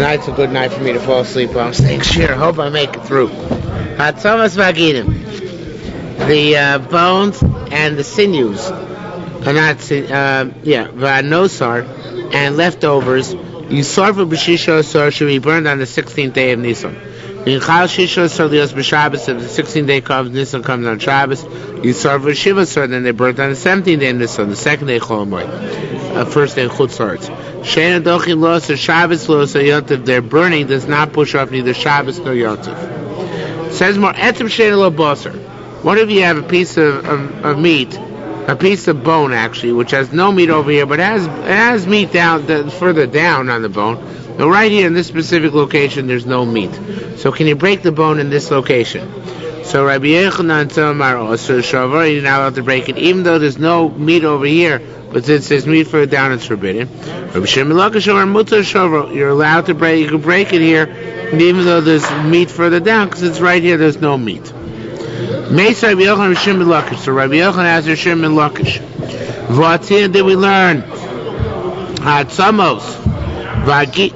Tonight's a good night for me to fall asleep on. I'm staying shiur. Hope I make it through. Hatzamas vaginim. The bones and the sinews are not, vanosar and leftovers. Yisarvu b'shisha asar should be burned on the 16th day of Nisan. V'inchal shisha asar lios b'Shabbos. If the 16th day comes, Nisan comes on Shabbos. Yisarvu shiva asar, then they burnt on the 17th day of Nisan, the second day Chol Hamoed, first day Chutz La'aretz. Sheina dochin los or Shabbos los or Yontif. Their burning does not push off neither Shabbos nor Yontif. Says more etzem sheina lo basar. What if you have a piece of meat, a piece of bone actually, which has no meat over here, but it has meat further down on the bone. Now right here in this specific location, there's no meat. So can you break the bone in this location? So Rabbi Yochanan Tzomar, so Shavar, you're not allowed to break it, even though there's no meat over here, but since there's meat further down, it's forbidden. Rabbi Shimon Lakish Mutar Shavar, you're allowed to break. You can break it here, even though there's meat further down, because it's right here. There's no meat. Meis Rabbi Yochanan Shimon Lakish. So Rabbi Yochanan has her Shimon Lakish. V'atzia did we learn? Hatzamos v'agi.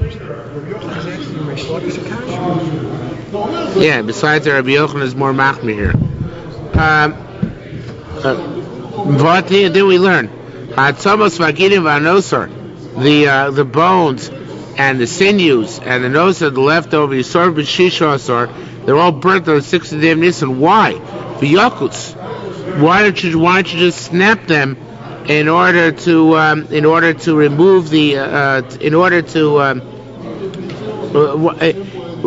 Yeah. Besides, Rabbi Yochanan is more machmir here. V'atzia did we learn? Hatzamos v'agidim v'anosar. The bones and the sinews and the nosar, the leftover, yisor b'shisha asar, they're all burnt on the 6th day of Nisan. Why? For yakuts. Why don't you just snap them in order to remove the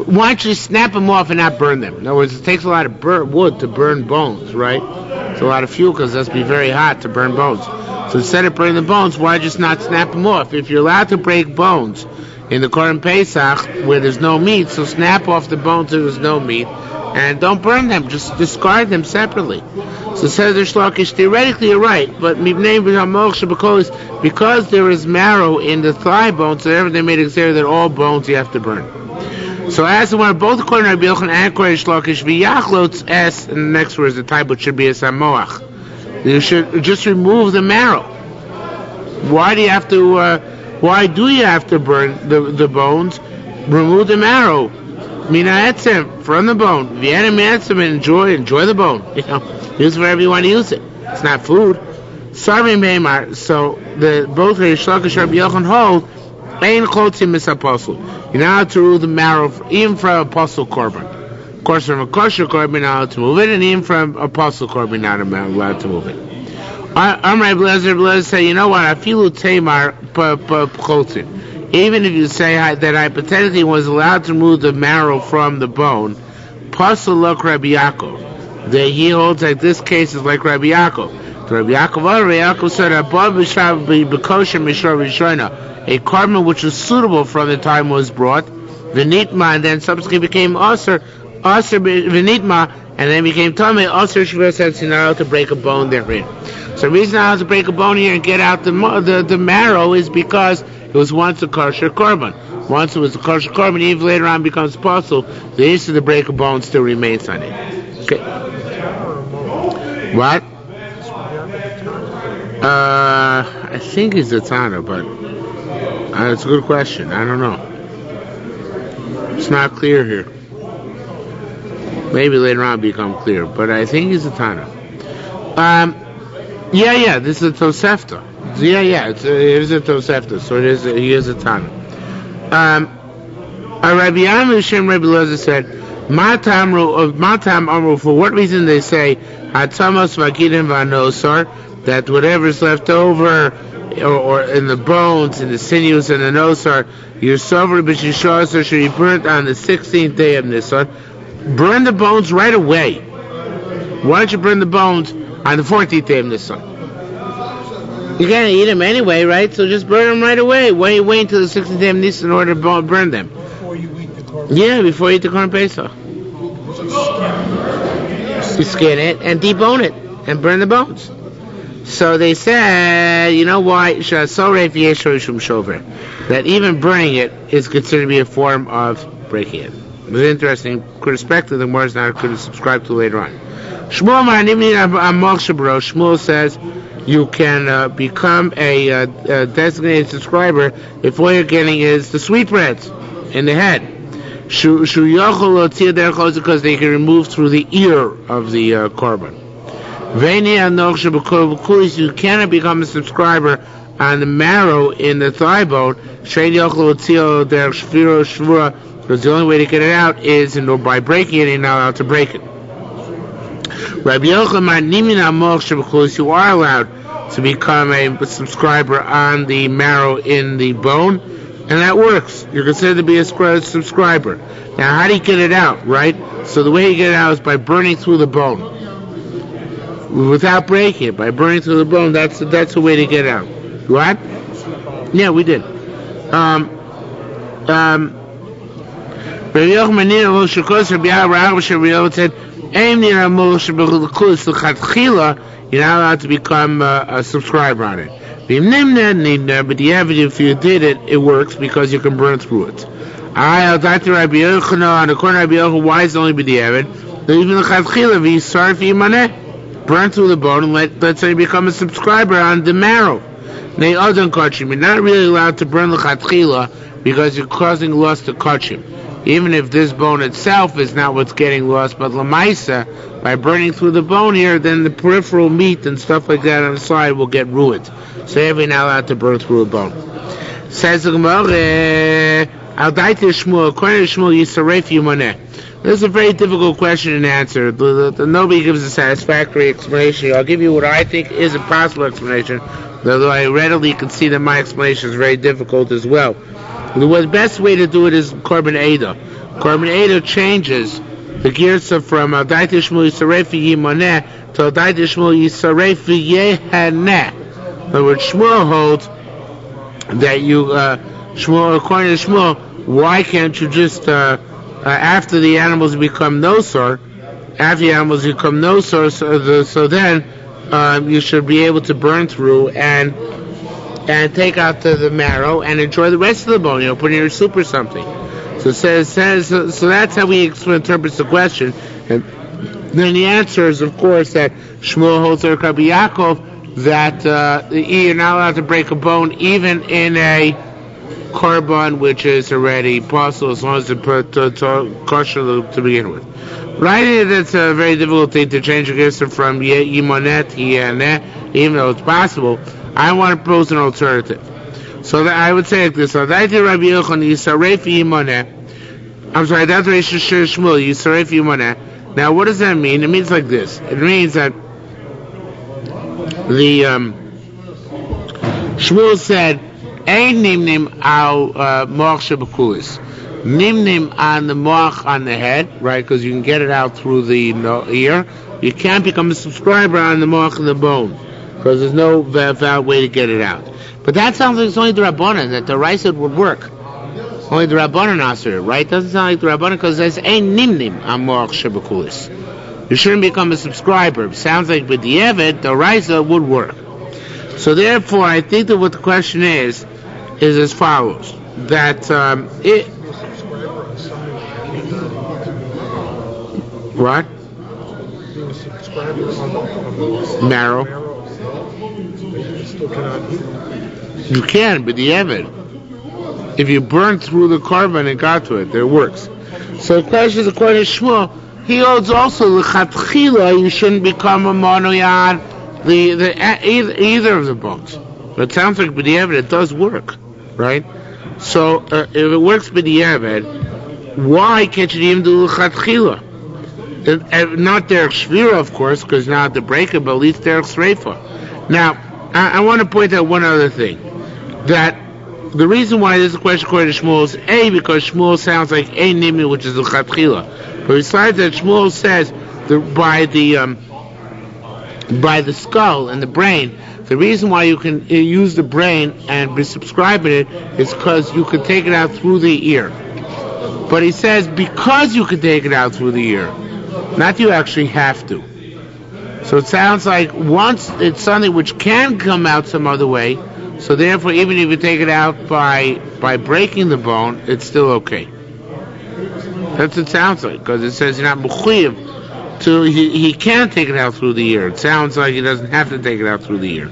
why don't you snap them off and not burn them? In other words, it takes a lot of wood to burn bones, right? It's a lot of fuel because it has to be very hot to burn bones. So instead of burning the bones, why just not snap them off? If you're allowed to break bones in the Korban Pesach where there's no meat, so snap off the bones where there's no meat and don't burn them, just discard them separately. So says the Shlakish, theoretically you're right, but because there is marrow in the thigh bones, so they made it clear that all bones you have to burn. So as the one, both according to Rabbi Yochanan and according to Shlakish, v'yachlots es, and the next word is the type which should be a samoach. You should just remove the marrow. Why do you have to burn the bones? Remove the marrow. Mina etzem, from the bone. Vienna etzem, and enjoy the bone. Use it wherever you want to use it. It's not food. Sorry, Meimar. So both Reish Lakish and Rabbi Yochanan hold ein chotzim mis apostle. You're not allowed to remove the marrow even from apostle korban. Of course, from a kosher korban, you're not allowed to move it, and even from apostle korban, you're not allowed to move it. Amr Blazer say, you know what? Afilu Tamar chotzim. Even if you say that hypothetically was allowed to remove the marrow from the bone, Pasal look Rabbi Yaakov. That he holds like this case is like Rabbi Yaakov. Rabbi Yaakov said, a carbon which was suitable from the time it was brought, Vinitma, and then subsequently became Aser Vinitma, and then became Tameh, Aser Shivas says you're not allowed to break a bone therein. So the reason I have to break a bone here and get out the marrow is because it was once a kosher korban. Once it was a kosher korban, even later on becomes possible, the issue to break a bone still remains on it. Okay. What? I think it's a Tana, but it's a good question. I don't know. It's not clear here. Maybe later on become clear, but I think it's a Tana. This is a Tosefta. It is a Tosefta, so he is a Tana. Rabbi Yam Shem Rabbi Loza said, Matam Amru, for what reason they say, Hatzamos Vakidim Vanosar, that whatever is left over, or in the bones, in the sinews, and the nosar, your sovereign b'shishasar should be burnt on the 16th day of Nisan. Burn the bones right away. Why don't you burn the bones on the 14th day of Nisan? You're going to eat them anyway, right? So just burn them right away. Why you wait until the 16th day of Nisan in order to burn them? Before you eat the korban. Yeah, before you eat the Korban Pesach. You skin it and debone it and burn the bones. So they said, you know why? That even burning it is considered to be a form of breaking it. It was interesting. Could respect to the words now could subscribe to later on. Shmuel says you can become a designated subscriber if all you're getting is the sweetbreads. in the head. Because they can remove through the ear of the korban. You cannot become a subscriber on the marrow in the thigh bone, because the only way to get it out is by breaking it, and you're not allowed to break it. You are allowed to become a subscriber on the marrow in the bone, and that works. You're considered to be a subscriber. Now, how do you get it out, right? So the way you get it out is by burning through the bone. Without breaking it, by burning through the bone, that's the way to get it out. What? Yeah, we did. Said, you're not allowed to become a subscriber on it. But if you did it, it works because you can burn through it. On the corner of Rabbi why is it only b'diavad? Burn through the bone and let's say you become a subscriber on the marrow. You're not really allowed to burn the chatchila because you're causing loss to kachim. Even if this bone itself is not what's getting lost, but lamaisa, by burning through the bone here, then the peripheral meat and stuff like that on the side will get ruined. So you're not allowed to burn through a bone. Says the Gemara, Al daiti Shmuel, according to Shmuel, Yisaref Yumaneh. This is a very difficult question to answer. Nobody gives a satisfactory explanation. I'll give you what I think is a possible explanation, although I readily can see that my explanation is very difficult as well. The best way to do it is Korban Eidah. Korban Eidah changes the girsa from Al daiti Shmuel Yisaref Yumaneh to Al daiti Shmuel Yisaref Yehaneh. In other words, Shmuel holds that according to Shmuel, why can't you just after the animals become nosor, so then you should be able to burn through and take out the marrow and enjoy the rest of the bone. Put in your soup or something. So that's how we interpret the question. And then the answer is, of course, that Shmuel holds like Rabbi Yaakov that you're not allowed to break a bone even in a korban which is already possible as long as it's kosher to begin with. Right, that's a very difficult thing to change the girsa from Yimoneh to Yaneh, even though it's possible. I want to propose an alternative. So that I would say like this: that's Rabbi Yochanan Yisaref Yimoneh. I'm sorry, that's Rabbi Shmuel Yisaref Yimoneh. Now, what does that mean? It means like this. It means that the Shmuel said, "Ein nimnim al moach shebakulis." Nimnim on the moach on the head, right? Because you can get it out through the ear. You can't become a subscriber on the moach of the bone because there's no valid way to get it out. But that sounds like it's only the Rabbanan, that the Raisa would work. Only the Rabbanan answer, right? Doesn't sound like the Rabbanan because it says ein nimnim al moach shebakulis. You shouldn't become a subscriber. Sounds like with the Eved, the Raisa would work. So therefore, I think that what the question is as follows: that what? Marrow. You can, but the Eved. If you burn through the korban and got to it, it works. So the question is, according to Shmuel, he holds also the chatchila. You shouldn't become a monoyad. Either of the bones. But it sounds like b'diavad it does work, right? So if it works b'diavad, why can't you even do l'chatchila? Not derech shvira, of course, because not the breaker, but at least derech sreifa. Now, I want to point out one other thing, that the reason why this is a question according to Shmuel is because Shmuel sounds like a nimi, which is l'chatchila. But besides that, Shmuel says by the skull and the brain, the reason why you can use the brain and be subscribing it is because you can take it out through the ear. But he says because you can take it out through the ear, not you actually have to. So it sounds like once it's something which can come out some other way, so therefore even if you take it out by breaking the bone, it's still okay. That's what it sounds like, because it says you're not mechuyev. So he can take it out through the ear. It sounds like he doesn't have to take it out through the ear.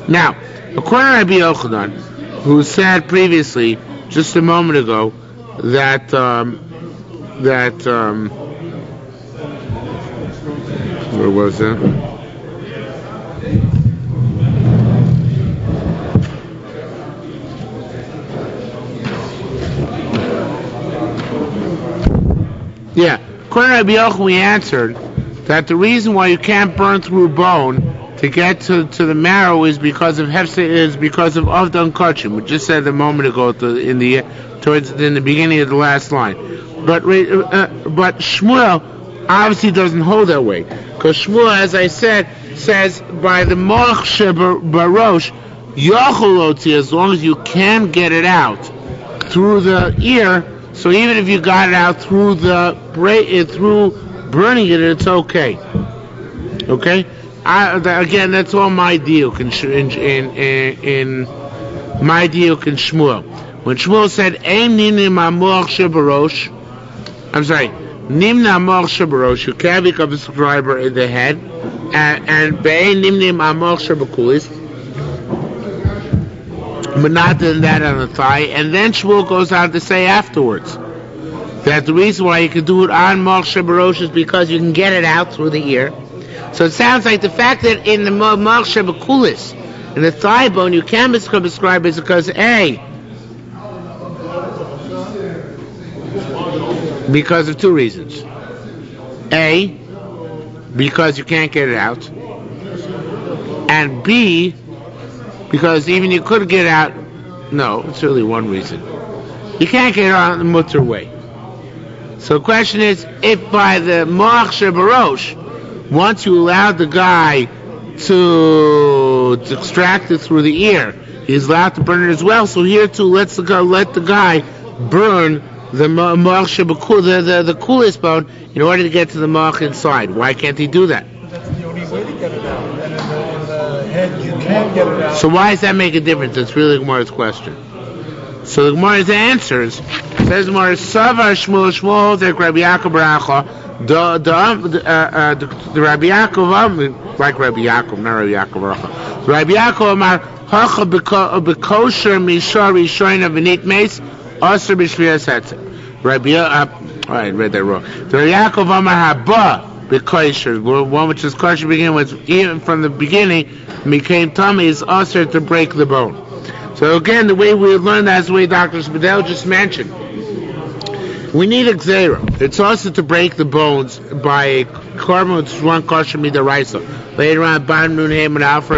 Now, according to Rabbi Yochanan, who said previously, just a moment ago, where was that? Yeah, according to Rabbi Yochanan, we answered that the reason why you can't burn through bone to get to the marrow is because of Avdan Kachim. We just said a moment ago in the beginning of the last line. But Shmuel obviously doesn't hold that way, because Shmuel, as I said, says by the Moach Barosh Yocholotzi, as long as you can get it out through the ear. So even if you got it out through burning it, it's okay. Okay. Again, that's all my deal in my deal in Shmuel. When Shmuel said "Ein nimna ma'moach shebarosh," I'm sorry, nimna ma'moach shebarosh, you can't become a subscriber in the head, and be'ein nimna ma'moach shebakulis, but not than that on the thigh. And then Shmuel goes on to say afterwards that the reason why you can do it on moach shebarosh is because you can get it out through the ear. So it sounds like the fact that in the moach shebakulis, in the thigh bone, you can become a scribe is because because of two reasons. A, because you can't get it out, and B, because even you could get it out. No, it's really one reason. You can't get it out in the mutter way. So the question is, if by the moach shebarosh, once you allow the guy to extract it through the ear, he's allowed to burn it as well. So here too, let the guy burn the moach shebakulis, the coolest bone, in order to get to the moach inside. Why can't he do that? That's the only way to get it out. And in the head, you can't get it out. So why does that make a difference? That's really Gemara's question. So the Gemara's answers says Gemara Savar Shmuel that Rabbi Yaakov Baracha the Rabbi Yaakov like Rabbi Yaakov, not Rabbi Yaakov Baracha. Rabbi Yaakov Amar Hacha Bekosher Mishar Rishoina V'nit Meis Aser B'Shvias Hetzim. Rabbi I read that wrong. The Rabbi Yaakov Amar Haba Bekosher, one which is kosher begin with, even from the beginning became tummy, is aser to break the bone. So again, the way we learn that is the way Dr. Spadell just mentioned. We need a gzera. It's also to break the bones by a korban which is one kosher midaraisa. Later on, Ban Nun Haim and Alpha,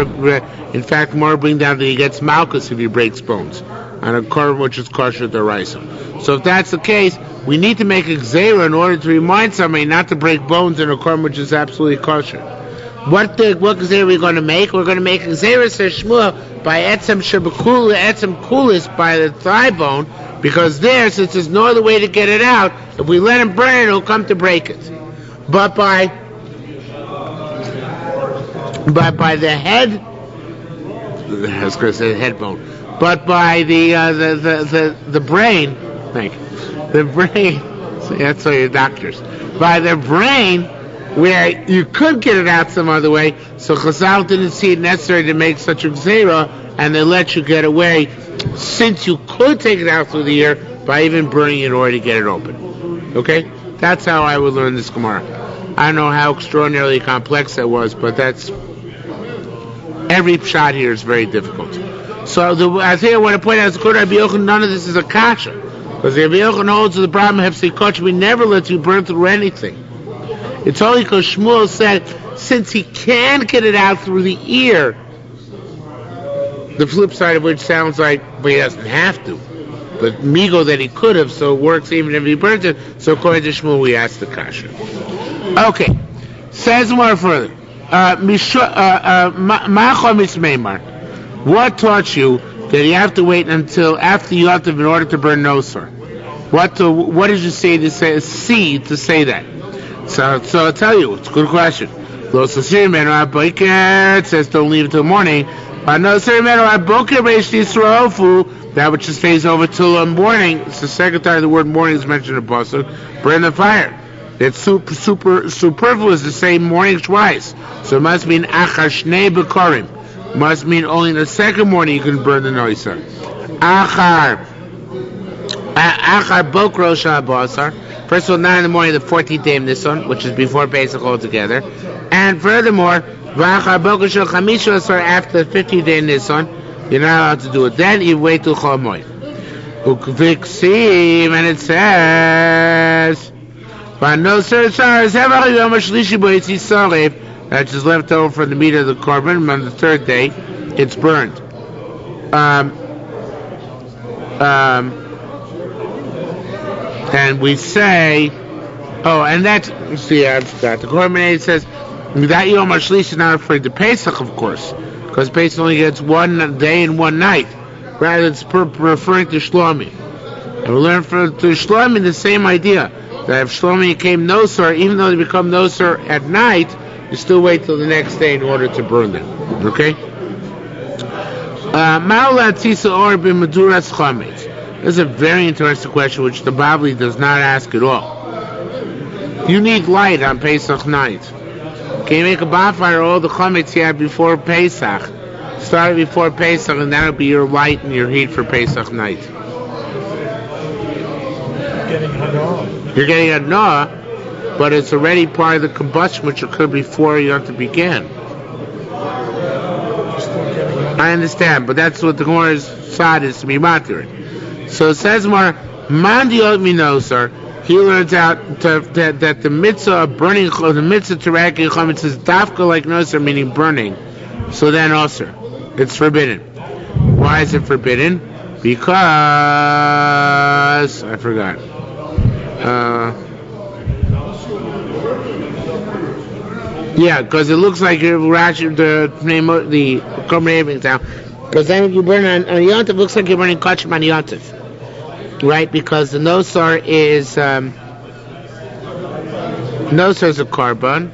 in fact, more bring down that he gets malchus if he breaks bones on a korban which is kosher midaraisa. So if that's the case, we need to make a gzera in order to remind somebody not to break bones in a korban which is absolutely kosher. What gzera are we going to make? We're going to make a gzera, says Shmuel, by etzem kulis, by the thigh bone, because there, since there's no other way to get it out, if we let him burn it, he'll come to break it. But by the head, I was going to say the head bone, but by the brain, the brain, that's all your doctors, by the brain, where you could get it out some other way, so Chazal didn't see it necessary to make such a gzera, and they let you get away, since you could take it out through the ear by even burning it in order to get it open. Okay? That's how I would learn this Gemara. I don't know how extraordinarily complex that was, but that's every shot here is very difficult. So I think I want to point out, Rabbi Yochanan, none of this is a kasha, because Rabbi Yochanan holds the problem of Hefsei we never let you burn through anything. It's only because Shmuel said, since he can get it out through the ear, the flip side of which sounds like, but he doesn't have to. But migo that he could have, so it works even if he burns it. So according to Shmuel, we ask the kasha. Okay, says more further. What taught you that you have to wait until after Yotav in order to burn nosar? What did you say to say that? So I'll tell you, it's a good question. It says don't leave until morning. That which stays over till morning. It's the second time the word morning is mentioned in Pasuk. Burn the fire. It's superfluous to say morning twice. So it must mean achar shnei b'korim. Must mean only in the second morning you can burn the noiser. Achar Achar Bokro Shabasar. First of all, 9 in the morning, the 14th day of Nisan, which is before Pesach altogether. And furthermore, V'achar Bokro Shel Chamisha Asar, after the 15th day of Nisan, you're not allowed to do it. Then you wait till Chol Moed. Ukviksim, and it says, that's just left over from the meat of the korban. On the third day, it's burned. And we say, and that's, see, I forgot. The korban says that Yom HaShlish is not referring to Pesach, of course, because Pesach only gets 1 day and 1 night. Rather, it's referring to Shlomi. And we learn from to Shlomi the same idea, that if Shlomi came Nosar, even though they become Nosar at night, you still wait till the next day in order to burn them. Okay? This is a very interesting question, which the Bibli does not ask at all. You need light on Pesach night. Can you make a bonfire all the chametz you had before Pesach? Start before Pesach, and that'll be your light and your heat for Pesach night. You're getting hanah, but it's already part of the combustion, which occurred before you have to begin. I understand, but that's what the Gemara's side is to be matir. So it says more, Mandiot Minosar, he learns out that the mitzvah of burning, the mitzvah to raking chametz is dafka like nosar, meaning burning. So then osar, it's forbidden. Why is it forbidden? Because I forgot. Because it looks like you're ratcheting the name of the korban down. Because then if you burn on Yontif, it looks like you're burning kachim on Yontif. Right, because the nosar is a korban.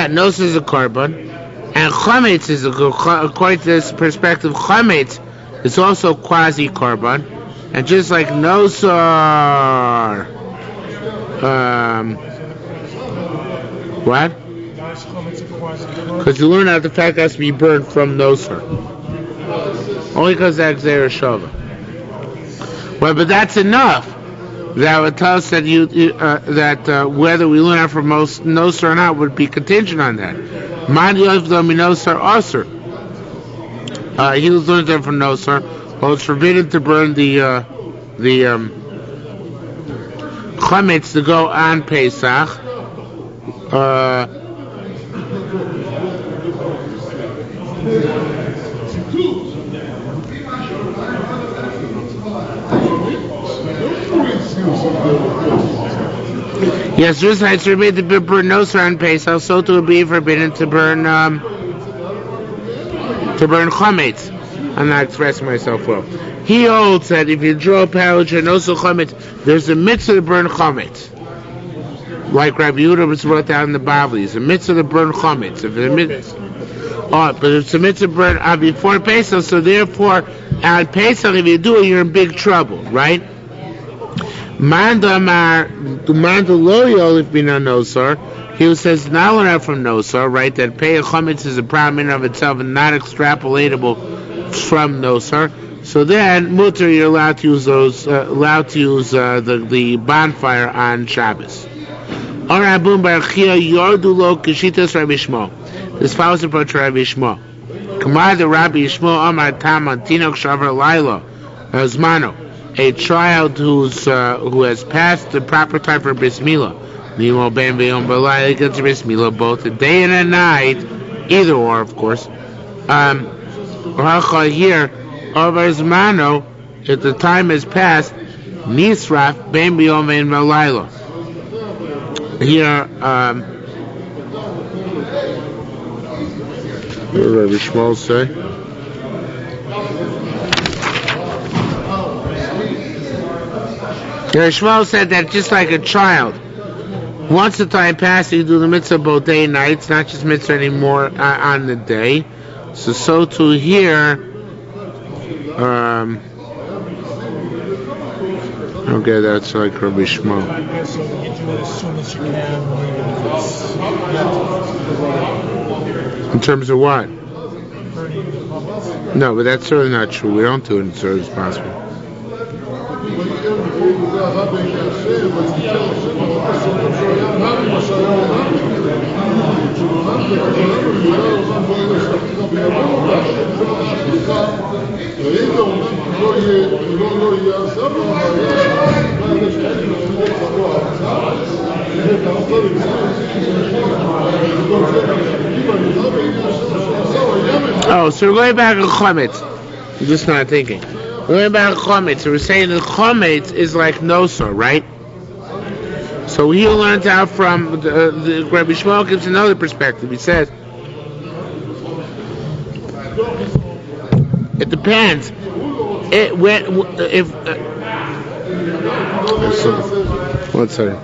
Nosar is a korban, and chametz is according to this perspective. Chametz is also quasi korban, and just like nosar, what? Because you learn out the fact that has to be burned from nosar. Only because that's Yerushalmi. Well, but that's enough. That would tell us that whether we learn out from nosar or not would be contingent on that. Mind you, if the nosar osir, he learns that from nosar. Well, it's forbidden to burn the chametz to go on Pesach. Yes, just like it's forbidden to burn nosar on Pesach, so to be forbidden to burn chametz. I'm not expressing myself well. He holds that if you draw a parallel to nosar chametz, there's a mitzvah to burn chametz. Like Rabbi Yehuda was brought down in the Bibli, it's a mitzvah to burn chametz. But it's a mitzvah to burn before Pesach, so therefore, at Pesach, if you do it, you're in big trouble, right? Manda loyal if bina nosar. He says not only out from nosar, right? That pei chametz is a problem in of itself and not extrapolatable from nosar. So then, mutter, you're allowed to use the bonfire on Shabbos. This follows the approach of Rabbi Shmuel. Kamar the Rabbi Shmuel Amar Taman Tinok Shavar Laila Azmano, a child who has passed the proper time for bris milah. Nimo ben v'yom b'layla gets bris milah both a day and a night, either or, of course. Here, over Azmano, if the time has passed, Nisraf ben v'yom ben b'layla. Here, what did Rabbi Shmuel say? Rabbi Shmuel said that just like a child, once the time passes, you do the mitzvah both day and night. It's not just mitzvah anymore on the day. So too here. Okay, that's like Rabbi Shmuel. I guess you do it as soon as you can. In terms of what? No, but that's certainly not true. We don't do it as early as possible. Oh, so we're going back to Chometz. I'm just not thinking. We're going back to Chometz. So we're saying that Chometz is like Nosor, right? So he learned out from the Rabbi Shmuel gives another perspective. He says it depends. One second.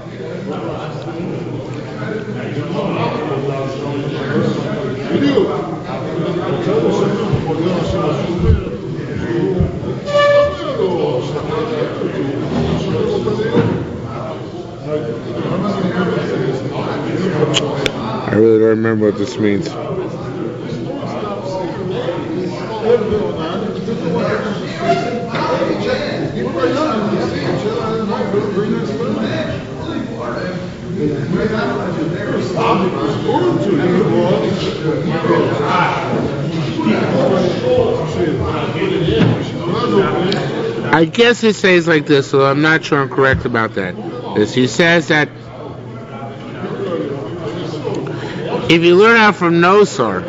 I really don't remember what this means. I guess it says like this, so I'm not sure I'm correct about that. He says that if you learn out from Nosor,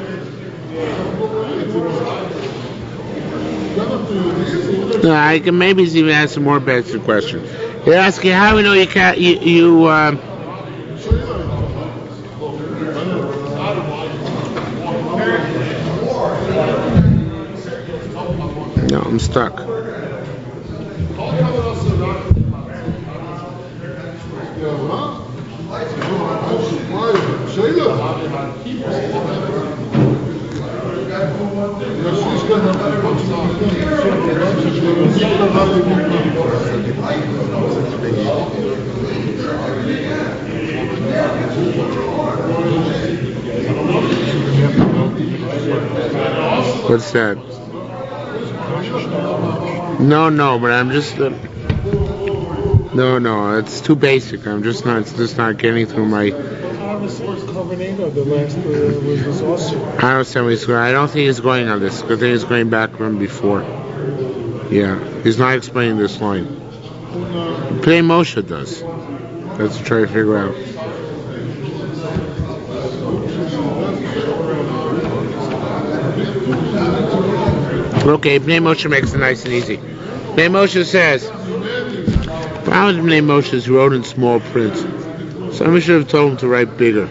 I can maybe even ask a more basic question. You're asking how we know you can't. No, I'm stuck. What's that? No, but I'm just no, it's too basic. I'm just not getting through my. I understand what he's going. I don't think he's going on this. I think he's going back from before. Yeah, he's not explaining this line. Pnei Moshe does. Let's try to figure out. Okay, Pnei Moshe makes it nice and easy. Pnei Moshe says, "Found Pnei Moshe wrote in small print. Somebody should have told him to write bigger."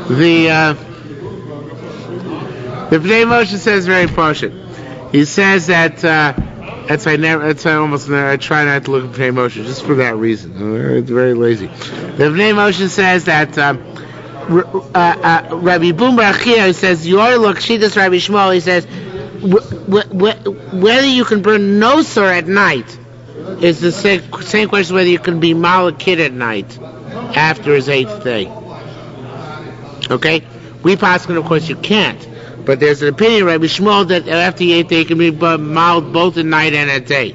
The Pnei Moshe says very poshut. He says that I try not to look at Pnei Moshe just for that reason. It's very lazy. The Pnei Moshe says that Rabbi Boom Bar Chia says your look. She does Rabbi Shmuel. He says whether you can burn nosor at night is the same question whether you can be malakid at night after his 8th day. Okay, we paskin, of course, you can't. But there's an opinion, Rabbi Shmuel, that after the 8th day, it can be mild both at night and at day.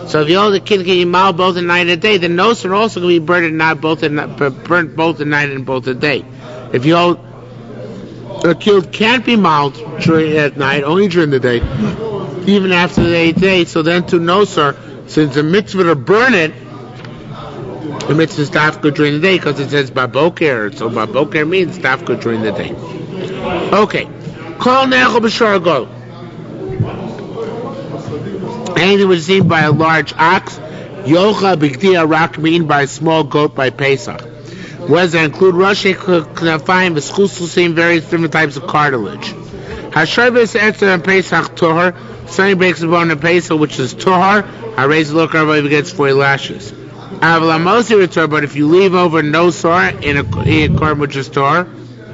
So if you hold the kid can be mild both at night and at day, then nosor also can be burnt both at night and both at day. If you hold a kid can't be mild at night, only during the day, even after the 8th day. So then to nosor, since the mitzvah to burn it, the mitzvah is dafka during the day because it says baboker. So baboker means dafka during the day. Okay. Kol nechol b'shor gol. Anything was seen by a large ox, yocha b'gdiya rak mean by a small goat by Pesach. What does that include? Roshei knafayim v'schususim, various different types of cartilage. Hashavas etzer and Pesach tohar. Somebody breaks a bone in Pesach, which is tohar. I raise the look over, gets 4 lashes. Avlamosi return, but if you leave over nosor in a korban which is tohar,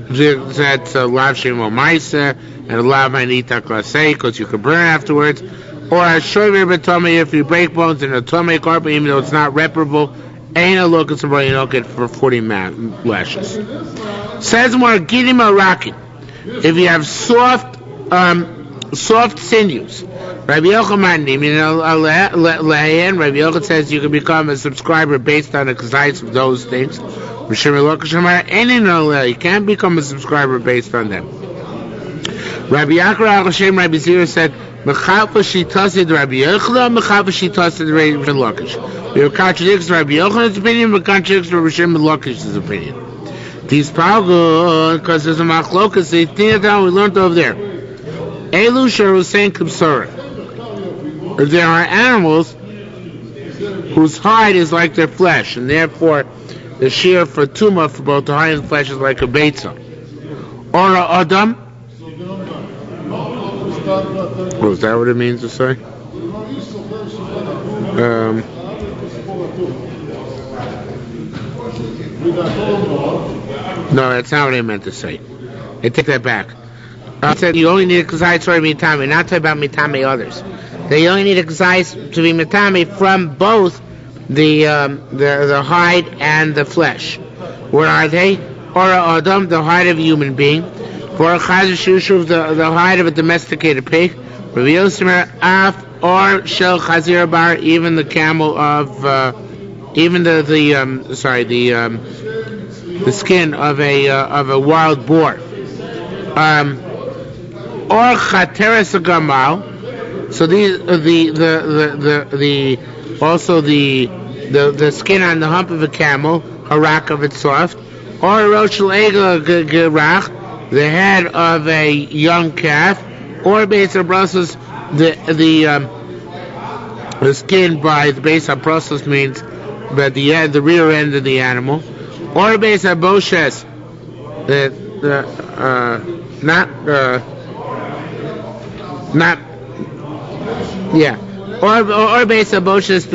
that's a lav shemo ma'isa and a lav anita klasei, because you can burn afterwards. Or a shover b'tomei, if you break bones in a tomei korban, even though it's not reparable, ain't a look at somebody you don't get for 40 lashes. Says more gidim arakin. If you have soft sinews, Rabbi Yochanan says you can become a subscriber based on the kazayis of those things. You can't become a subscriber based on them. Rabbi Yaakov Hashem Rabbi Zira said, "Mechafa shitasid Rabbi Yochanan, mechafa shitasid Rabbi Lakish." We contradicts Rabbi Yochanan's opinion, but contradicts Rabbi Shimon Lakish's opinion. These power because there's a machlokas. The thing that we learned over there. Elu sharusein kibsara. There are animals whose hide is like their flesh, and therefore the shiur for tumah for both the hide and flesh is like a beitza. Or a adam. Oh, is that what it means to say? No, that's not what I meant to say. I take that back. I said you only need a kazai to be mitame, not talking about mitame others. They only need a kazai to be mitame from both the hide and the flesh. Where are they? Or adam, the hide of a human being. For a chazir shushuv, the hide of a domesticated pig. Af or shel chazir bar, even the camel of even the skin of a wild boar. Or chateres gamal. So these also the skin on the hump of a camel, harak of it soft. Or roshel egel gerach, the head of a young calf. Or base of Brussels, the skin by the base of Brussels means but the rear end of the animal. Or base of Boshes, Or base of Boshes,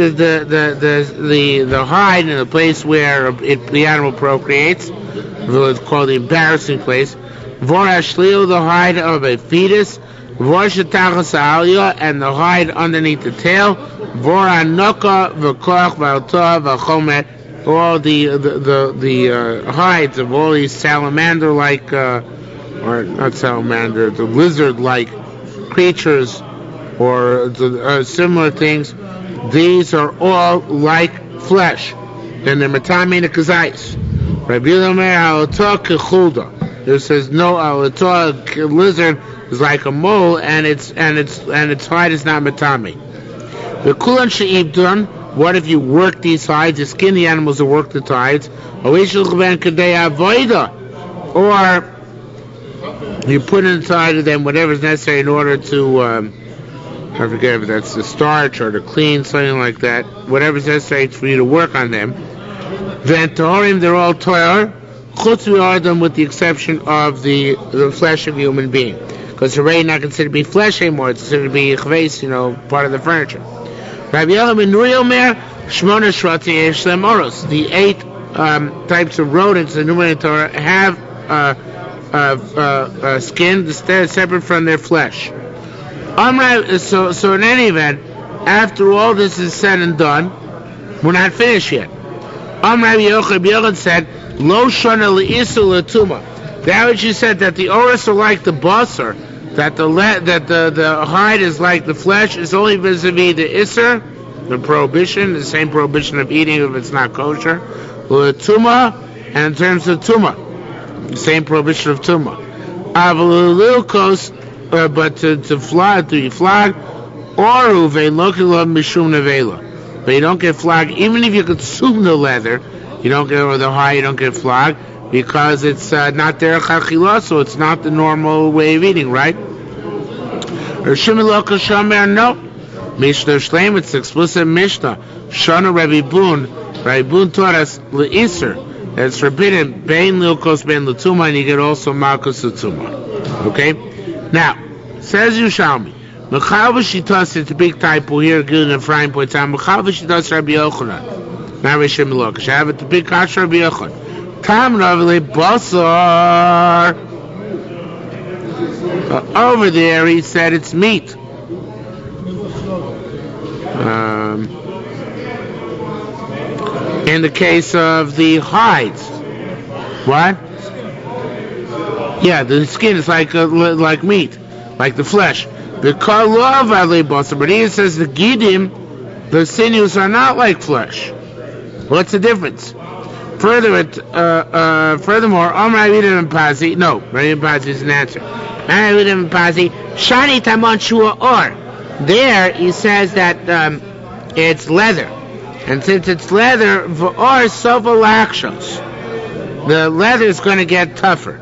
the hide in the place where the animal procreates, it's called the embarrassing place. Vorashlil, the hide of a fetus. Vorshatachas aliyah, and the hide underneath the tail. Voranoka v'koch v'altah v'chomet, all the hides of all these salamander-like, or not salamander, the lizard-like creatures, or similar things. These are all like flesh, and they're matami nekazais. Rabbi Yomer alotah kechulda. It says no, alotah lizard is like a mole, and its hide is not matami. The kulan she'ibdun. What if you work these hides? You skin the animals to work the hides. Or you put inside of them whatever is necessary in order to I forget if that's the starch or to clean, something like that. Whatever is necessary for you to work on them. Then tahorim, they're all toyer. Chutz v'ardam, with the exception of the flesh of a human being. Because it's already not considered to be flesh anymore, it's considered to be chveis, part of the furniture. Rabbi Yochanan ben Nuri Omer, Shmona Shratzim Yesh Lem Oros. The 8 types of rodents in the Numerated Torah have skin separate from their flesh. So in any event, after all this is said and done, we're not finished yet. Rabbi Yochanan said, Lo Shana L'Isul L'Tuma. That which you said that the oris are like the basar, that the hide is like the flesh, is only vis-a-vis the isser, the prohibition, the same prohibition of eating if it's not kosher, tuma, and in terms of tuma, the same prohibition of tuma. But to flog, or but you don't get flogged, even if you consume the leather, you don't get, or the hide, you don't get flogged, because it's not there chachila, so it's not the normal way of eating, right? No. Mishnah Shleim, it's explicit Mishnah. Shana Rabbi Boon taught us le'iser. It's forbidden bein lilkos bein l'tuma, and you get also malchus l'tuma. Okay? Now, says Yerushalmi, Mechal v'shitas, it's a big typo here, Gilin and Ephraim points out, Mechal v'shitas Rabbi Yochanan. Not Rabbi Shimon Lakish. I have it, the big kasha Rabbi Yochanan. Tam ravli basar. Over there, he said it's meat. In the case of the hides, what? Yeah, the skin is like meat, like the flesh. But here says the gidim, the sinews are not like flesh. What's the difference? Furthermore, Omar Rabidim and Pazi, no, Rabidim Pazi is an answer. Rabidim and Pazi, Shani Tamon Shua Or. There he says that it's leather. And since it's leather, V'or Sofa Lakshos. The leather is going to get tougher.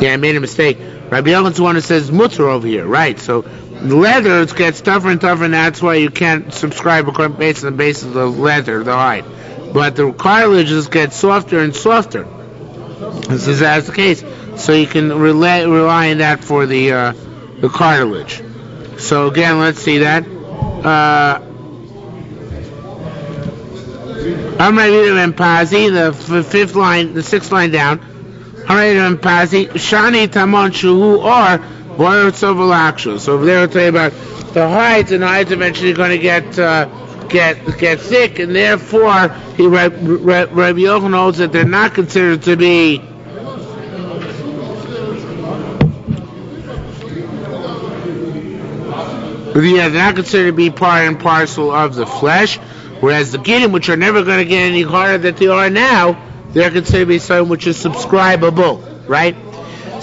Yeah, I made a mistake. Rabbi Yochanan's the one who says mutter over here, right? So the leather gets tougher and tougher, and that's why you can't subscribe based on the basis of the leather, the hide. But the cartilages get softer and softer. This is as the case. So you can rely on that for the cartilage. So again, let's see that. Amravidim and Pazi, the fifth line, the sixth line down. Amravidim and Pazi, Shani Tamon Shuhu or Boyotsovalakshus. So over there we'll tell you about the hides, and the hides eventually going to get thick, and therefore Rabbi Yochanan holds that they're not considered to be they're not considered to be part and parcel of the flesh, whereas the gidim, which are never going to get any harder than they are now, they're considered to be something which is subscribable, right?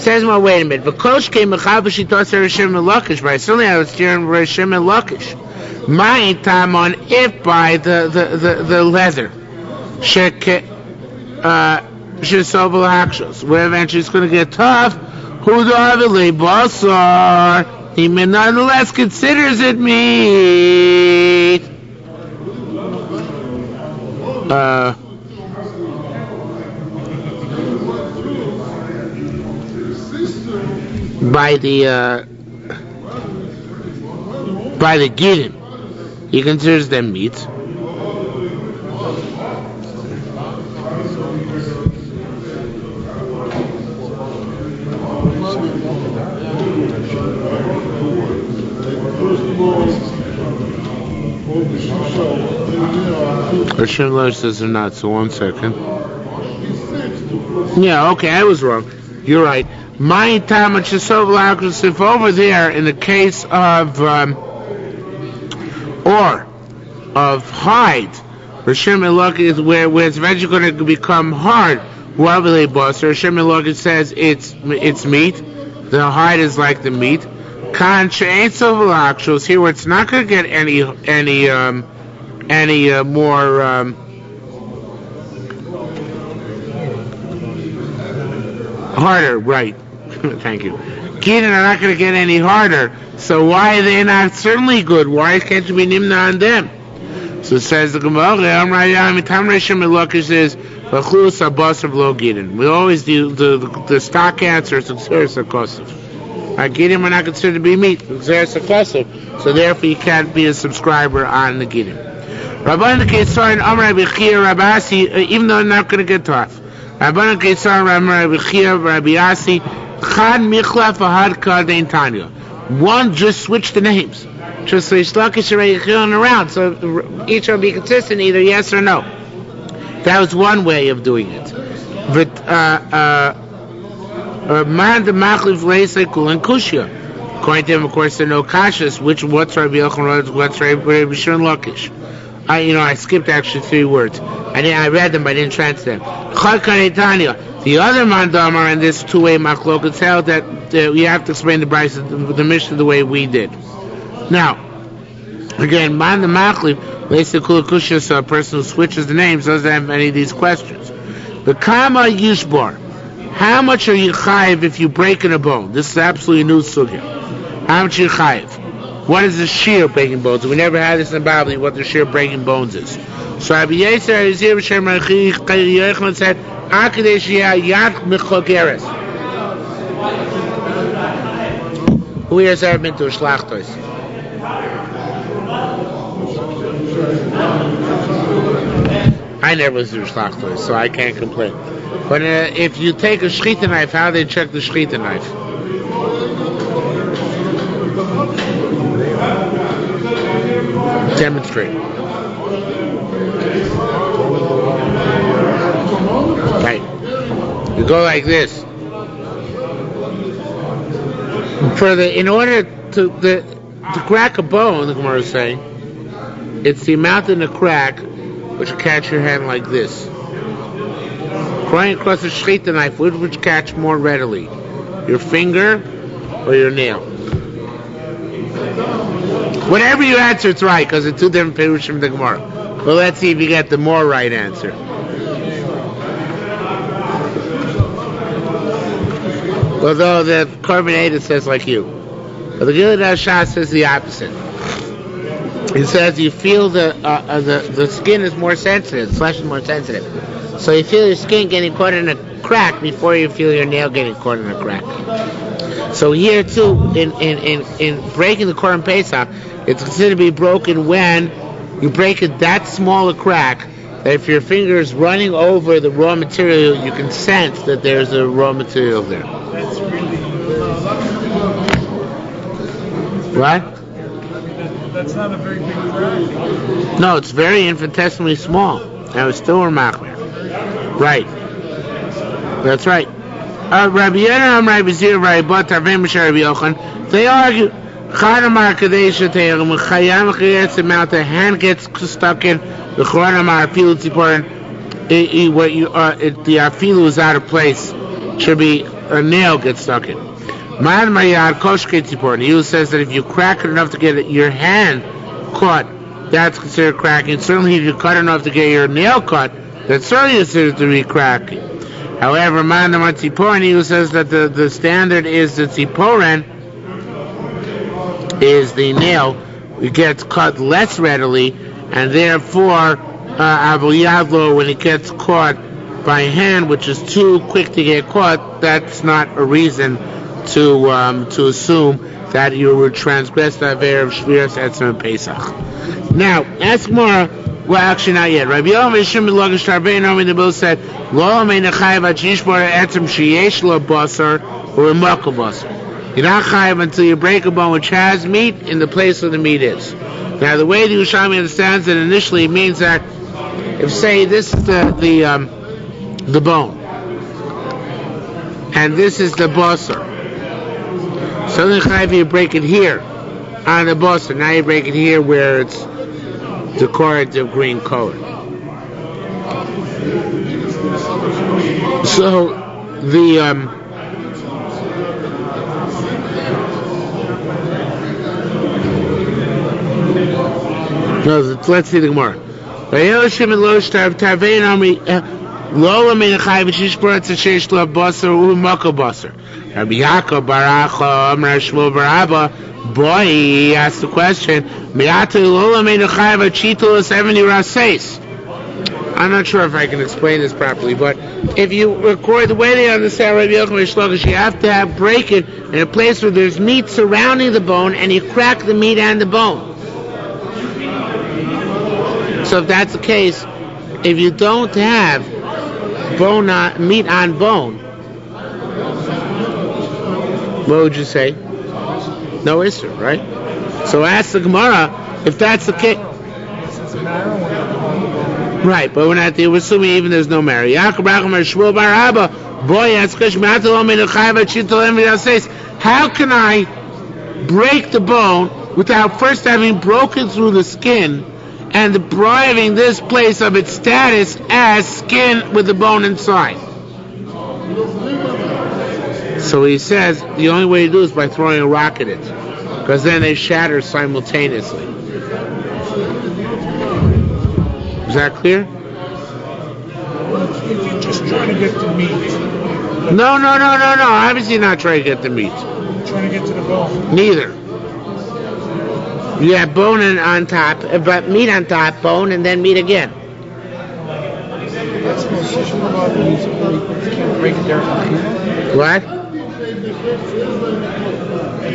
Says, well, wait a minute. V'kosh came mechabashi tosar Rishim and Lakish, but certainly I was steering Rishim and Lakish. My time on if by the leather, shesovel akshos, where eventually it's going to get tough. Hudavili basar. He nonetheless considers it meat. By the gidim, he considers them meat. Hashem says they're not, so 1 second. Yeah, okay, I was wrong. You're right. My time at Shesov if over there in the case of hide, Hashem is where it's eventually going to become hard. Whoever they boss, Hashem says it's meat. The hide is like the meat. Here where it's not going to get any more harder, right? Thank you. Gidim are not going to get any harder, so why are they not certainly good? Why can't you be nimna on them? So it says the Gemara, says we always do the stock answer is Gidim are not considered to be meat, so therefore you can't be a subscriber on the Gidim. Rabban Kesar and Amar Bechir Rabasi, even though they're not going to get tough. Rabban Kesar, Amar Bechir Rabiasi, Chad Michlaf Ahad Kadein Tanya. One just switch the names. Just Reish Lakish and Reish Chilon around, so each will be consistent, either yes or no. That was one way of doing it. But Man the Machlif Leisekul and Kushya. According to him, of course, there are no kashas. What's Rabbi Yochanan? What's Rabbi Shimon Lakish? I skipped actually 3 words. I read them, but I didn't translate them. The other mandamar in this 2-way machlokas held that we have to explain the Brisa, the Mishnah, the way we did. Now, again, man the machlif, Leisekul Kushya, so a person who switches the names doesn't have any of these questions. The kama yishbar. How much are you chayiv if you break in a bone? This is absolutely a new sugya. How much are you chayiv? What is the shiur breaking bones? We never had this in Babylon, what the shiur breaking bones is. So Rabbi Yisrael is here, Yochanan said, Akadesh yad mechogeres. Who here has ever been to a shlachtos? I never was to a shlachtos, so I can't complain. But if you take a shechita knife, how do they check the shechita knife? Demonstrate. Right. You go like this. In order to crack a bone, the Gemara is saying, it's the amount in the crack which you catch your hand like this. Crying across the shechita knife, which would catch more readily? Your finger or your nail? Whatever you answer, it's right, because it's two different perushim from the Gemara. But let's see if you get the more right answer. Although the carbonated says like you. But the Gilad Shah says the opposite. He says you feel the skin is more sensitive, the flesh is more sensitive. So you feel your skin getting caught in a crack before you feel your nail getting caught in a crack. So here too, in breaking the Korban Pesach, it's considered to be broken when you break it that small a crack that if your finger is running over the raw material, you can sense that there's a raw material there. That's really... What? That's not a very big crack. No, it's very infinitesimally small. And it's still remarkable. Right. That's right. Rabbi Yehuda, Rabbi Zir, Rabbi Bat, Rabbi Yochanan, they argue, Chadamar Kadesh Te'erim, Chayam Chayetz, the amount the hand gets stuck in, the Chadamar Afilu Tziporin, the Afilu is out of place, should be a nail gets stuck in. Man Mayad Koshke Tziporin, he says that if you crack it enough to get your hand caught, that's considered cracking. Certainly if you cut enough to get your nail cut, that's certainly considered to be cracking. However, Man Tziporin, he says that the standard is the Tziporin is the nail, it gets cut less readily, and therefore Abu Yadlo, when it gets caught by hand, which is too quick to get caught, that's not a reason to assume that you would transgress the aver of Shviras Etzem and Pesach. Now, ask more. Well, actually not yet. Rabbi Yochanan Shimon Logish Tarbein Omi the Bill said, Lo Amei Nechayev Achishbor Etzem Sheyesh Lo Basar or Remakal Basar. You're not chayev until you break a bone which has meat in the place where the meat is. Now, the way the Yerushalmi understands it initially, it means that if, say, this is the bone, and this is the basar, so then chayev you break it here on the basar. Now you break it here where it's decorative green color. So the let's see the Gemara. Lola min chayv shishbor tzashesh lo basar u'makal basar. Rabbi Yaakov Baracha Amar Shmuel Barabba. Boy, he asked the question. Mi'atu lola min chayv chitol 70 raseis. I'm not sure if I can explain this properly, but if you record the way they understand Rabbi Yochanan Shlokish, you have to break it in a place where there's meat surrounding the bone, and you crack the meat and the bone. So if that's the case, if you don't have meat on bone, what would you say? No issur, right? So ask the Gemara if that's the case. Right, but we're not there. We're assuming even there's no marrow. Yaakov Racham Shmuel Bar Abba. Boy, how can I break the bone without first having broken through the skin and depriving this place of its status as skin with the bone inside? So he says the only way to do is by throwing a rock at it, because then they shatter simultaneously. Is that clear? If you're just trying to get the meat. No. Obviously not trying to get the meat. Trying to get to the bone. Neither. You have bone on top, but meat on top, bone, and then meat again. That's the most usual about the meat. You can't break it there. What? That's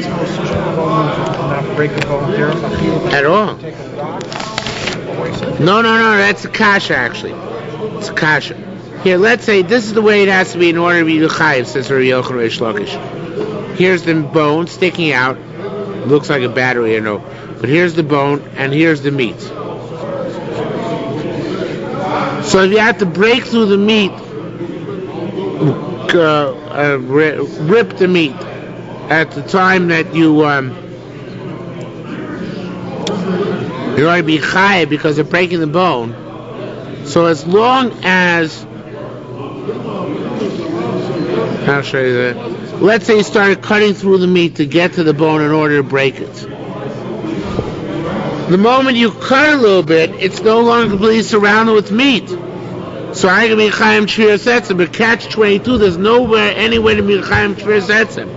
the most usual about not break the bone there. At all. Take a rock. No, that's a kasha actually. It's a kasha. Here, let's say this is the way it has to be in order to be chayiv, says Rabbi Yochanan Reish Lakish. Here's the bone sticking out. Looks like a battery, but here's the bone and here's the meat. So if you have to break through the meat rip the meat at the time that you you're going to be chayav because of breaking the bone. So as long as, I'll show you that. Let's say you started cutting through the meat to get to the bone in order to break it. The moment you cut a little bit, it's no longer completely surrounded with meat. So I can be chayim shvir setzim, but catch 22, there's nowhere, any way to be chayim shvir setzim.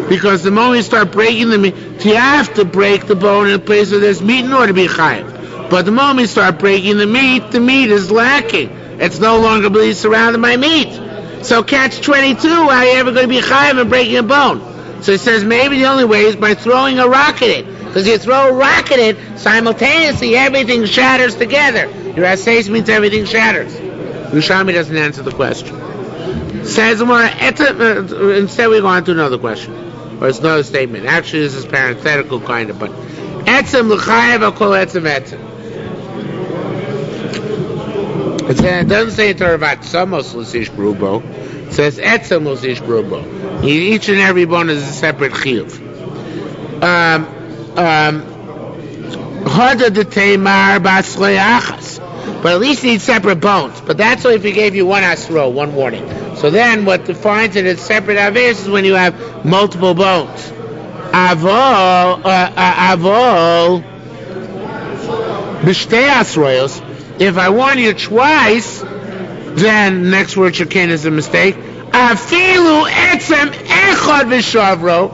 Because the moment you start breaking the meat, you have to break the bone in a place where there's meat in order to be chayim. But the moment you start breaking the meat is lacking. It's no longer completely surrounded by meat. So catch 22, how are you ever going to be chayim and breaking a bone? So he says maybe the only way is by throwing a rock at it. Because you throw a rock at it, simultaneously everything shatters together. Your assays means everything shatters. Yerushalmi doesn't answer the question. Says instead we go on to another question. Or it's another statement. Actually this is parenthetical kind of, but etzem l'chayev akol etzem etzem. It doesn't say in Torah about samos l'sish grubo. It says etzem l'sish grubo. Each and every bone is a separate chiyuv. Hada de teimar baslei achas. But at least you need separate bones. But that's only if he gave you one asro, one warning. So then what defines it as separate averes is when you have multiple bones. Avol b'shtei asroyos. If I warn you twice, then next word shekain is a mistake. Afilu etzem echad v'shavro.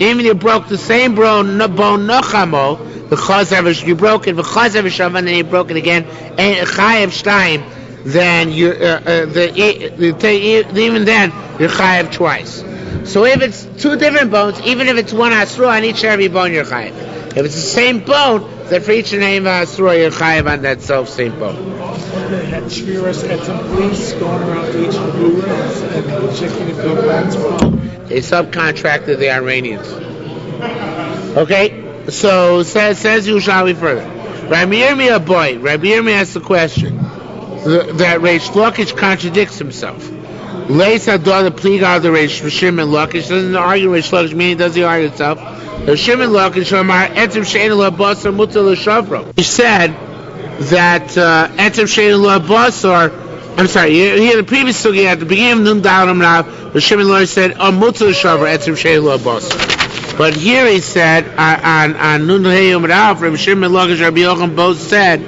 Even you broke the same bone nochamo. You broke it, and then you broke it again. Chayev shtayim. Then you even then you're chayev twice. So if it's two different bones, even if it's one asro on each and every bone, you're chayev. If it's the same bone, then for each and every asro, you're chayev on that same bone. They had shviras at some police going around to each brewer and checking if the bones were on. They subcontracted the Iranians. Okay. So says Yerushalmi further. Rabbi Yirmiyah boy. Rabbi Yirmiyah asks the question that Reish Lakish contradicts himself. Leis hador the pligar the Reish Shimon Lakish doesn't argue Reish Lakish, meaning does he argue himself? The Shimon Lakish Omar etzem she'enu labasar mutar l'shavro. He said that etzem she'enu labasar. I'm sorry. Here the previous sugi at the beginning of Nun Dalam Rav, the Shimon Lakish said mutar l'shavro etzem she'enu labasar. But here he said on Nun Heyom Rav, Rabbi Shimon Lakish, Rabbi Yochanan both said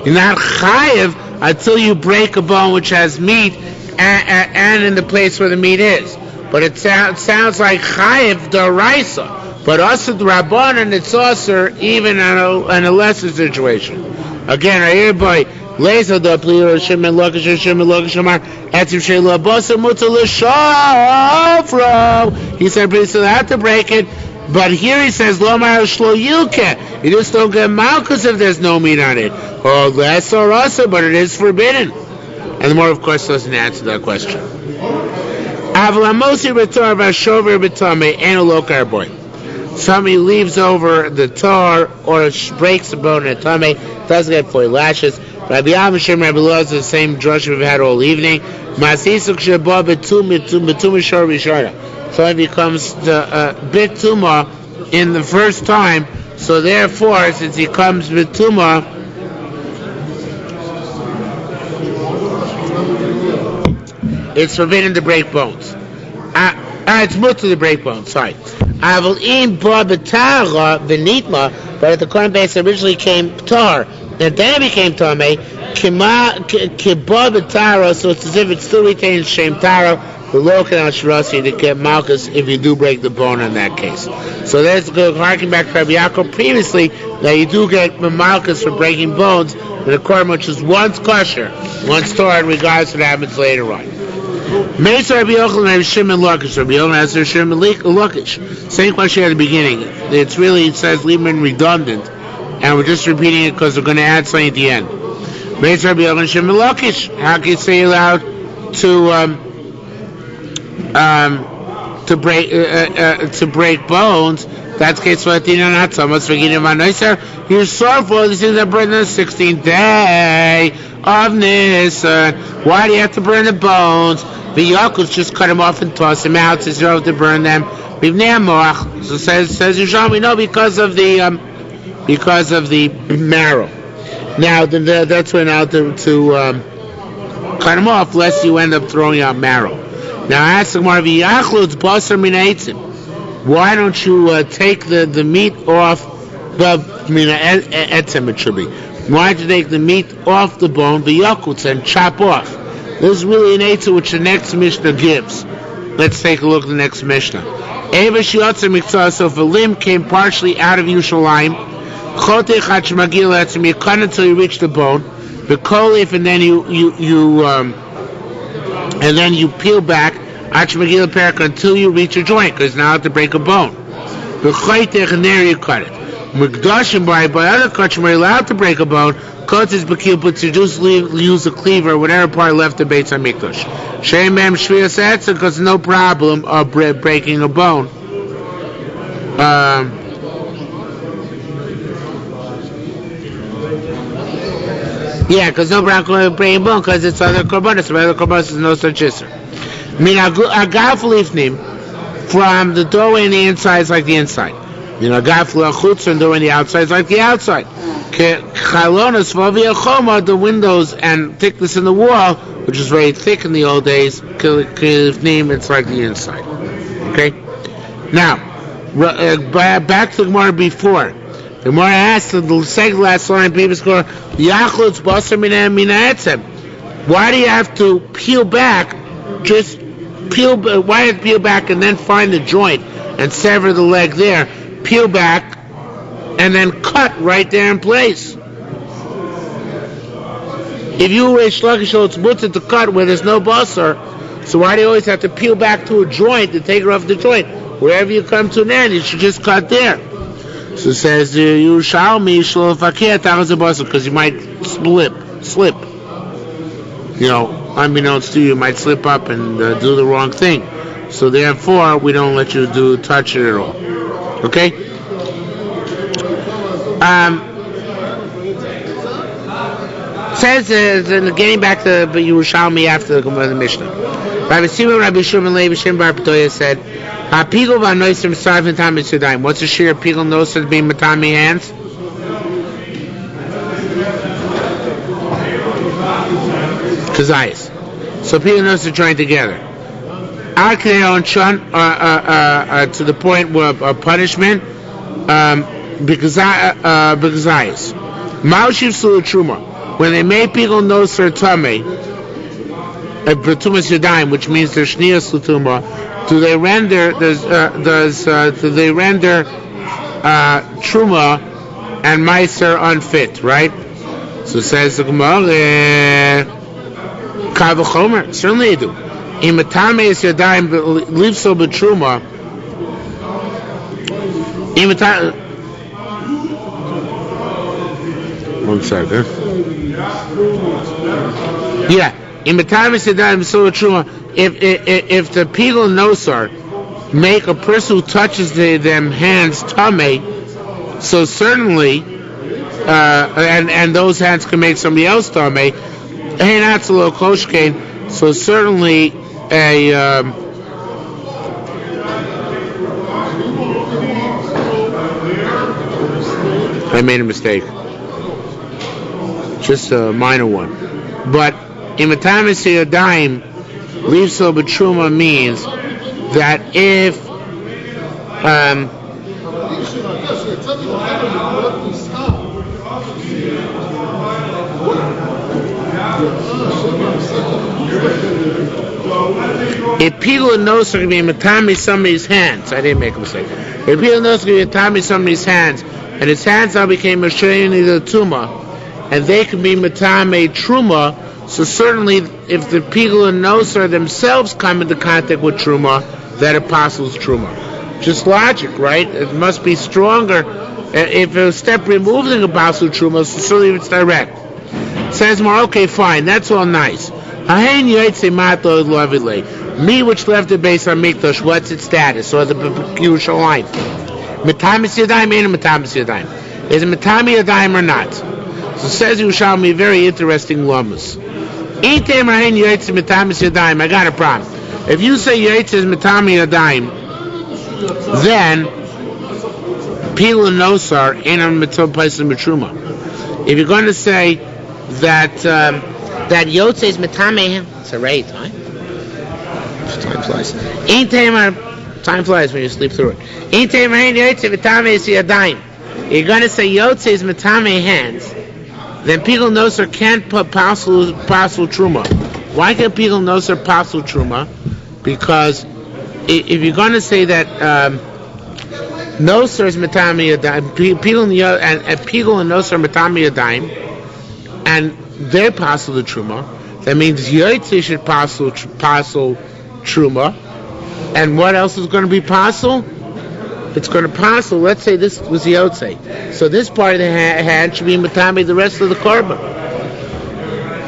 you're not chayev until you break a bone which has meat and in the place where the meat is. But it sounds like chayev d'oraisa. But also the Rabbanan, it's also even in a lesser situation. Again, I hear by Leza the Plio Shimon Lakish Shimon Lakish Amar Etzim Sheilah Basar Mutar L'Shavro. He said, please, so they have to break it. But here he says, Lo Mar Shlo Yilke. You just don't get malchus if there's no meat on it. Or less or also, but it is forbidden. And the more, of course, doesn't answer that question. Avlamosi B'Tor V'Shover B'Tamei Eno Lokar Boy. Somebody leaves over the tar or breaks the bone in a tummy, doesn't get 40 lashes. Rabbi Amishim, Rabbi Loaz, the same drush we've had all evening. So it becomes the bit tumah in the first time. So therefore, since he comes with tumah, it's forbidden to break bones. It's mutter to break bones. Sorry. But at the Korban base originally came tar, and then it became tamei. So it's as if it still retains shem tara. The local shirasi to get malchus if you do break the bone in that case. So that's good. Harking back to Rabbi Yaakov previously, that you do get malchus for breaking bones in a korban which is once kosher, once torah, regardless of what happens later on. Meis Rabbi Yochanan and Shimon Lakish. Rabbi Yochanan has their Shimon Lakish. Same question at the beginning. It says Lieberman redundant, and we're just repeating it because we're going to add something at the end. Meis Rabbi Yochanan and Shimon Lakish. How can you say you're allowed to break bones That's the case for Latina, not so much for Gideon Van Noiser. You're sorry for all these things that burn on the 16th day of Nisan. Why do you have to burn the bones? The Yaakov just cut them off and toss them out. Says you don't have to burn them. So says Yerushalmi, no, because of the marrow. Now that's when out to cut them off, lest you end up throwing out marrow. Now ask the Gemara, why don't you take the meat off it should be. Why don't you take the meat off the bone, the yakuts, and chop off? This is really an eitzah which the next Mishnah gives. Let's take a look at the next Mishnah. So if a limb came partially out of Yerushalayim, you cut until you reach the bone, and then you peel back until you reach a joint, because now you have to break a bone. And there you cut it. By other cuts, you're allowed to break a bone. Cuts is bakil, but you just use a cleaver, whatever part left the Beis HaMikdash. Shein mem shvius etzah, because no problem of breaking a bone. Because no problem of breaking a bone, because it's other korbanos. But other korbanos is no such issue. From the doorway in the inside is like the inside. And the doorway in the outside is like the outside. The windows and thickness in the wall, which is very thick in the old days, it's like the inside. Okay? Now, back to the Gemara before. The Gemara asked the second last line, previous Gemara, why do you have to peel back? Why do you have to peel back and then find the joint and sever the leg there? Peel back and then cut right there in place. If you were shluggish, it's mutter to cut where there's no basar. So why do you always have to peel back to a joint to take it off the joint? Wherever you come to an end, you should just cut there. So it says Yerushalmi shlo fakir ta'az basar, because you might slip. Unbeknownst to you, might slip up and do the wrong thing. So therefore, we don't let you touch it at all. Okay? Says getting back to Yerushalmi after the Mishnah. Rabbi Shimon Levi Shem Bar Petoya said, "Pigul v'anoisim sarvin tamid sudayim." What's a shiur pigul noser being matami hands? Kazayis. So pigul noser joined together. To the point where punishment, because Ma'ushiv Sulu Truma, when they made pigul noser tamei, Tumas Yadayim, which means they're Shniyas L'Tumah, do they render Truma and Meiser unfit, right? So says the Gemara, Kavachomer, certainly they do. In Matame is Yadayim, leave so B'Truma. One second. Yeah. In Matame is Yadayim, so B'Truma. If the pigul nosar make a person who touches them hands tame, so certainly, and those hands can make somebody else tame. Hey, not so low koshkein. So certainly I made a mistake. Just a minor one. But in the time of Yadayim, leave so b'truma means that if pigul noser can be matami somebody's hands, I didn't make a mistake. If pigul noser can be matami somebody's hands, and his hands now became mashayini the tuma, and they can be matami truma. So certainly, if the pigul and noser themselves come into contact with truma, that apostles truma. Just logic, right? It must be stronger. If a step removing the apostle truma, so certainly it's direct. Says more, okay, fine, that's all nice. Me, which left the Beis HaMikdash, what's its status? Or the Yerushalayim. Metamis Yadayim ain't a Metamis Yadayim. Is it Metami Yadayim or not? So says Yerushalmi, very interesting lamas. I got a problem. If you say Yaitz is Metami Yadayim, then Pil and Nosar ain't on Mitzvah place in Metruma. If you're going to say that that Yotze is Metame, it's a rate, right? Time flies. Time flies when you sleep through it. You're going to say Yotze is Metame hands, then Pil Nosar can't put Pasul Truma. Why can't Pil Nosar Pasul Truma? Because if you're going to say that Nosar is Metame Yadayim, Pil and Nosar Metame Yadayim, and they're Pasul the Truma, that means Yotze should Pasul Truma. And what else is going to be Pasul? It's going to Pasul. Let's say this was Yotze. So this part of the hand should be Metame the rest of the korban.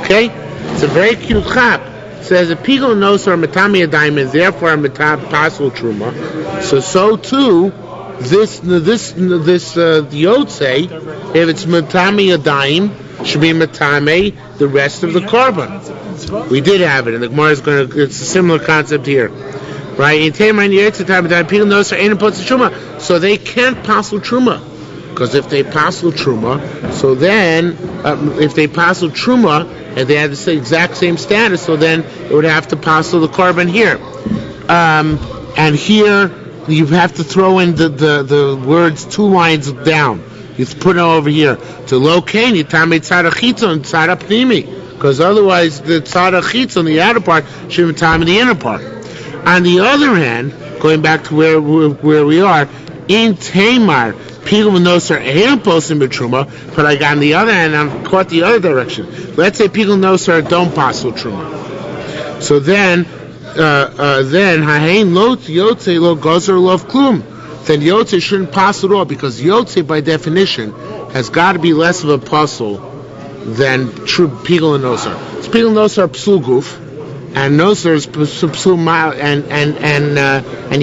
Okay? It's a very cute chap. It says a Pigel Nosar Metame Yadayim is therefore a Pasul Truma. So too, this Yotze, if it's Metame Yadayim, should be Metame the rest of the korban. We did have it, and the Gemara is going to. It's a similar concept here, right? So they can't pasul truma, because if they pasul truma, so then if they pasul truma and they have the exact same status, so then it would have to pasul the korban here, and here you have to throw in the words 2 lines down. You put it over here to locain yitame tzad achitzon tzad apnimi, because otherwise the tzad achitzon, the outer part, should be time in the inner part. On the other hand, going back to where we are, in Tamar, Pigul Nosar and Posim B'Truma, but like on the other hand, I'm caught the other direction. Let's say Pigul Nosar don't pasul Truma. So then Hahein Lo Yotze Lo Gozer Lo Klum. Then Yotze shouldn't pass at all, because Yotze by definition has got to be less of a pasul than true Pigul and Nosar. It's Pigul and Nosar Psul Guf, and Nosar is Psul Ma, and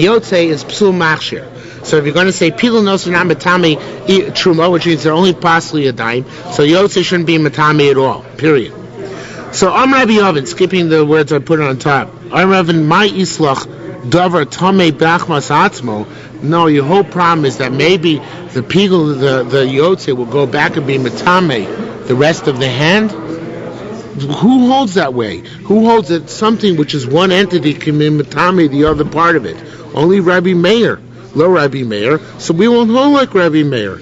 Yotze is Psul Machshir. So if you're going to say Pigul Nosar not Matami Truma, which means they're only possibly a dime, so Yotze shouldn't be Matami at all, period. So Am Rabbi Yavin, skipping the words I put on top, Am Rabbi my Islach Davar Tomei Bachmas Atzmo. No, your whole problem is that maybe the Pigul, the Yotze will go back and be Matame the rest of the hand. Who holds that way? Who holds that something which is one entity can be Matame the other part of it? Only Rabbi Meir, low Rabbi Meir. So we won't hold like Rabbi Meir.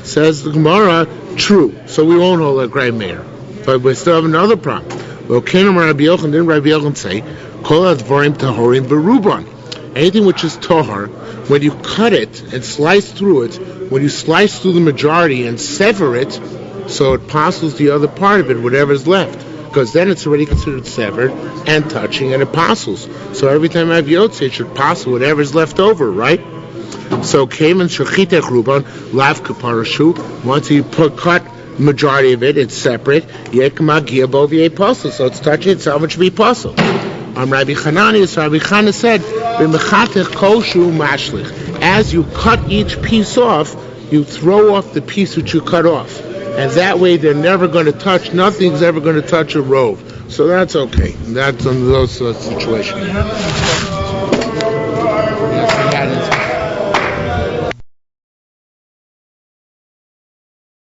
Says the Gemara, true. So we won't hold like Rabbi Meir. But we still have another problem. Well, Kenim Rabbi Yochanan, didn't Rabbi Yochanan say, Kol advarim tahorim beruban? Anything which is tahor, when you cut it and slice through it, when you slice through the majority and sever it, so it passes the other part of it, whatever is left, because then it's already considered severed and touching, and it passes. So every time I have yotze, it should pass whatever is left over, right? So kevan shachitech ruban lav kaparashu. Once you cut majority of it, it's separate. Yekmagia bovier pasul, so it's touching itself, it should be pasul. Rabbi Chanani, so Rabbi Chana said, as you cut each piece off, you throw off the piece which you cut off. And that way they're never going to touch, nothing's ever going to touch a robe. So that's okay. That's under those situations.